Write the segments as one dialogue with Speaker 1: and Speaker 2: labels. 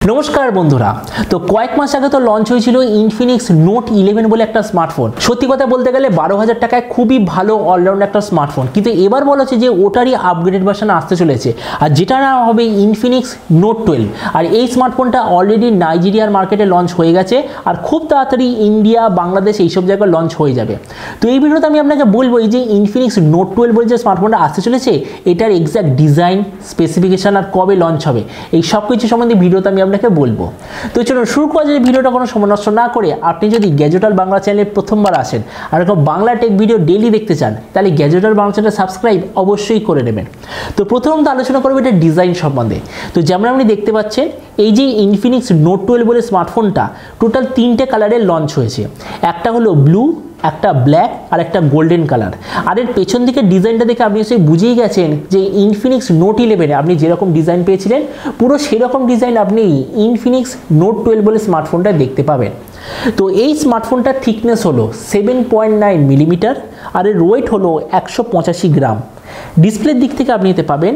Speaker 1: नमस्कार बंधुरा तो कয়েক মাস আগে তো লঞ্চ হয়েছিল ইনফিনিক্স নোট 11 বলে একটা স্মার্টফোন। সত্যি কথা বলতে গেলে 12000 টাকায় খুবই ভালো অলরাউন্ড একটা স্মার্টফোন, কিন্তু এবার বলা হচ্ছে যে ওটারই আপগ্রেডেড ভার্সন আসতে চলেছে, আর যেটা নাম হবে ইনফিনিক্স নোট 12। আর এই স্মার্টফোনটা অলরেডি নাইজেরিয়ার মার্কেটে লঞ্চ হয়ে গেছে আর খুব তাড়াতাড়ি ইন্ডিয়া, বাংলাদেশ এইসব জায়গায় লঞ্চ হয়ে যাবে। তো এই ভিডিওতে আমি আপনাকে বলবো এই যে ইনফিনিক্স নোট 12 বলে যে স্মার্টফোনটা আসতে চলেছে এটার এক্সাক্ট ডিজাইন, স্পেসিফিকেশন আর কবে লঞ্চ হবে এই সব কিছু সম্বন্ধে ভিডিওতে আমি আপনাকে বলবো। তো চলুন শুরু করা যায় ভিডিওটা কোনো সময় নষ্ট না করে। আপনি যদি গ্যাজেট ওয়ার্ল্ড বাংলা চ্যানেলে প্রথমবার আসেন আর এরকম বাংলা টেক ভিডিও ডেইলি দেখতে চান তাহলে gadget world Bangla channel subscribe অবশ্যই করে নেবেন। তো প্রথমত আলোচনা করবো এটা ডিজাইন সম্বন্ধে। তো যেমন আপনি দেখতে পাচ্ছেন এই যে ইনফিনিক্স নোট 12 বলে স্মার্টফোনটা টোটাল 3টে কালারে লঞ্চ হয়েছে। একটা হলো ব্লু, একটা ব্ল্যাক আর একটা গোল্ডেন কালার। আর এর পেছন দিকে ডিজাইনটা দেখে আপনি নিশ্চয়ই বুঝেই গেছেন যে ইনফিনিক্স নোট 11 আপনি যেরকম ডিজাইন পেয়েছিলেন পুরো সেরকম ডিজাইন আপনি ইনফিনিক্স নোট 12 বলে স্মার্টফোনটা দেখতে পাবেন। তো এই স্মার্টফোনটার থিকনেস হলো 7.9 মিলিমিটার আর এর ওয়েট হলো 185 গ্রাম। ডিসপ্লের দিক থেকে আপনি এতে পাবেন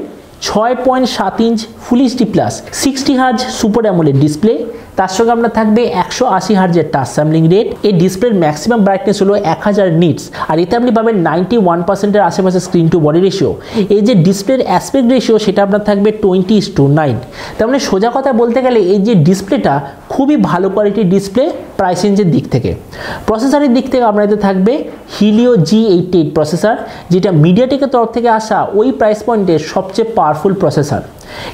Speaker 1: 6.7 inch full HD plus 60 hertz super AMOLED display, তার সঙ্গে আপনার থাকবে 180 হার্জের টাচ স্যাম্পলিং রেট। এই ডিসপ্লের ম্যাক্সিমাম ব্রাইটনেস হলো 1000 নিটস আর এতে আপনি পাবেন 91%-এর আশেপাশে স্ক্রিন টু বডি রেশিও। এই যে ডিসপ্লের অ্যাসপেক্ট রেশিও সেটা আপনার থাকবে 20:9। তার মানে সোজা কথা বলতে গেলে এই যে ডিসপ্লেটা খুবই ভালো কোয়ালিটির ডিসপ্লে প্রাইস রেঞ্জের দিক থেকে। প্রসেসরের দিক থেকে আপনাদের থাকবে হিলিও G88 প্রসেসর, যেটা মিডিয়াটেকের তরফ থেকে আসা ওই প্রাইস পয়েন্টের সবচেয়ে পাওয়ারফুল প্রসেসর।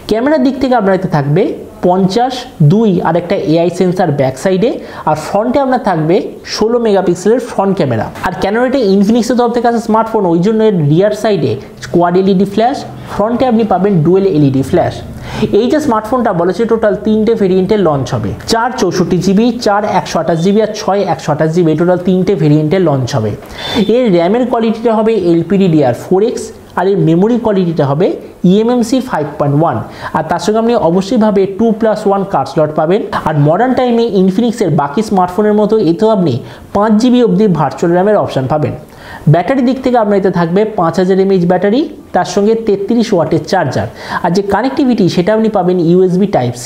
Speaker 1: ক্যামেরার দিক থেকে আপনাদের থাকবে 50:2 আর একটা এআই সেন্সার ব্যাক সাইডে, আর ফ্রন্টে আপনার থাকবে 16 মেগাপিক্সেলের ফ্রন্ট ক্যামেরা। আর কেন এটা ইনফিনিক্সের তরফ থেকে আসা স্মার্টফোন ওই জন্য এর রিয়ার সাইডে কোয়াড এলইডি ফ্ল্যাশ, ফ্রন্টে আপনি পাবেন ডুয়েল এলইডি ফ্ল্যাশ। এই যে স্মার্টফোনটা বলেছে টোটাল 3টে ভেরিয়েন্টে লঞ্চ হবে, 464GB, 4/128GB আর 6/128GB, টোটাল 3টে ভেরিয়েন্টে লঞ্চ হবে। এর র্যামের কোয়ালিটিটা হবে LPDDR4X আর এর মেমোরি কোয়ালিটিটা হবে eMMC 5.1 আর তার সঙ্গে আপনি অবশ্যইভাবে 2+1 কার্ড স্লট পাবেন। আর মডার্ন টাইমে ইনফিনিক্সের বাকি স্মার্টফোনের মতো এতেও আপনি 5GB অবধি ভার্চুয়াল র্যামের অপশান পাবেন। ব্যাটারি দিক থেকে আপনার এতে থাকবে 5000 mAh ব্যাটারি, তার সঙ্গে 33 ওয়াটের চার্জার। আর যে কানেক্টিভিটি সেটা আপনি পাবেন USB Type-C।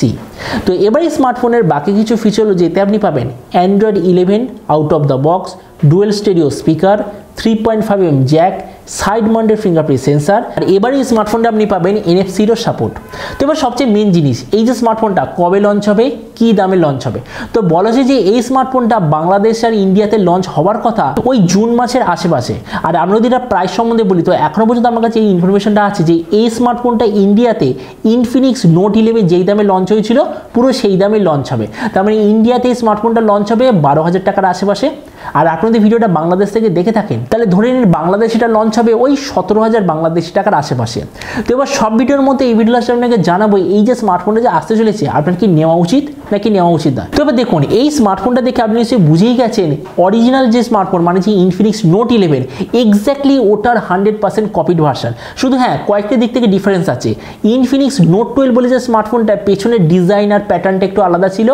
Speaker 1: তো এবার এই স্মার্টফোনের বাকি কিছু ফিচার হলো যেতে আপনি পাবেন Android 11 out of the box, dual stereo speaker, 3.5mm jack, side mounted fingerprint sensor. আর এবার এই স্মার্টফোনটা আপনি পাবেন NFC-র সাপোর্ট। তো এবার সবচেয়ে মেন জিনিস এই যে স্মার্টফোনটা কবে লঞ্চ হবে, কী দামে লঞ্চ হবে। তো বলা যায় যে এই স্মার্টফোনটা বাংলাদেশ আর ইন্ডিয়াতে লঞ্চ হওয়ার কথা ওই জুন মাসের আশেপাশে। আর আমরা যদি এটা প্রাইস সম্বন্ধে বলি তো এখনও পর্যন্ত আমার কাছে এই ইনফরমেশনটা আছে যে এই স্মার্টফোনটা ইন্ডিয়াতে ইনফিনিক্স নোট 11 যেই দামে লঞ্চ হয়েছিল পুরো সেই দামে লঞ্চ হবে। তার মানে ইন্ডিয়াতে এই স্মার্টফোনটা লঞ্চ হবে 12000 টাকার আশেপাশে। আর আপনাদের ভিডিওটা বাংলাদেশ থেকে দেখে থাকেন তাহলে ধরে নিন বাংলাদেশ এটা লঞ্চ হবে ওই 17000 বাংলাদেশি টাকার আশেপাশে। তো এবার সব ভিডিওর মধ্যে এই ভিডিওটা আপনাকে জানাবো এই যে স্মার্টফোনটা যে আসতে চলেছে আপনার কি নেওয়া উচিত নাকি নেওয়া উচিত না। তো এবার দেখুন এই স্মার্টফোনটা দেখে আপনি নিশ্চয়ই বুঝেই গেছেন অরিজিনাল যে স্মার্টফোন মানে যে ইনফিনিক্স নোট 11 এক্স্যাক্টলি ওটার 100% কপিড ভার্সন। শুধু হ্যাঁ কয়েকটা দিক থেকে ডিফারেন্স আছে। ইনফিনিক্স নোট 12 বলে যে স্মার্টফোনটা পেছনের ডিজাইন আর প্যাটার্নটা একটু আলাদা ছিল,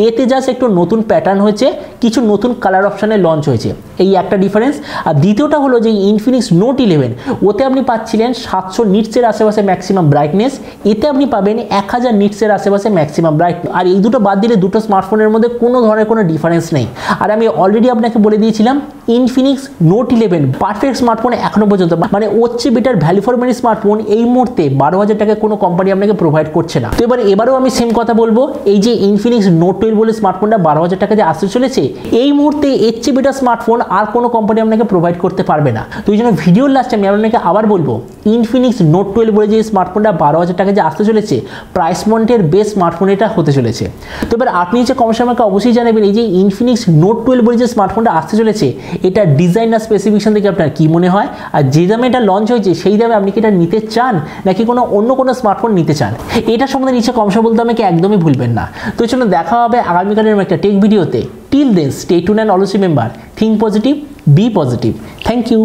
Speaker 1: এতে জাস্ট একটু নতুন প্যাটার্ন হয়েছে, কিছু নতুন কালার অপশানে লঞ্চ হয়েছে, এই একটা ডিফারেন্স। আর দ্বিতীয়টা হলো যে ইনফিনিক্স নোট 11 ওতে আপনি পাচ্ছিলেন 700 নিটসের আশেপাশে ম্যাক্সিমাম ব্রাইটনেস, এতে আপনি পাবেন 1000 নিটসের আশেপাশে ম্যাক্সিমাম ব্রাইটনেস। আর এই দুটো বাদ দিলে দুটো স্মার্টফোনের মধ্যে কোনো ধরনের কোনো ডিফারেন্স নেই। আর আমি অলরেডি আপনাকে বলে দিয়েছিলাম ইনফিনিক্স নোট 11 পারফেক্ট স্মার্টফোন এখনো পর্যন্ত, মানে ওর চেয়ে better value for money smartphone এই মুহূর্তে 12000 টাকায় কোনো কোম্পানি আপনাকে প্রোভাইড করছে না। তো এবারেও আমি সেম কথা বলবো এই যে ইনফিনিক্স নোট 12 বলে স্মার্টফোনটা 12000 টাকা যে আসতে চলেছে এই মুহূর্তে এর চেয়ে বেটার স্মার্টফোন আর কোনো কোম্পানি আপনাকে প্রোভাইড করতে পারবে না। তো এই জন্য ভিডিওর লাস্টে আমি আপনাকে আবার বলবো ইনফিনিক্স নোট 12 বলে যে স্মার্টফোনটা 12000 টাকা যে আসতে চলেছে প্রাইস পয়েন্টের বেস্ট স্মার্টফোন এটা হতে চলেছে। তো এবার আপনি যে কমেন্টে আমাকে অবশ্যই জানাবেন এই যে ইনফিনিক্স নোট 12 বলে যে স্মার্টফোনটা আসতে চলেছে এটা ডিজাইন আর স্পেসিফিকেশন থেকে আপনার কি মনে হয়, আর যে দামে এটা লঞ্চ হয়েছে সেই দামে আপনি কি এটা নিতে চান নাকি অন্য কোনো স্মার্টফোন নিতে চান। এটা সম্বন্ধে নিচে কমেন্টে বলতে আমাকে একদমই ভুলবেন না। তো চলুন দেখা হবে আগামীকালের একটা টেক ভিডিওতে। Till then stay tuned and always remember think positive, be positive. Thank you.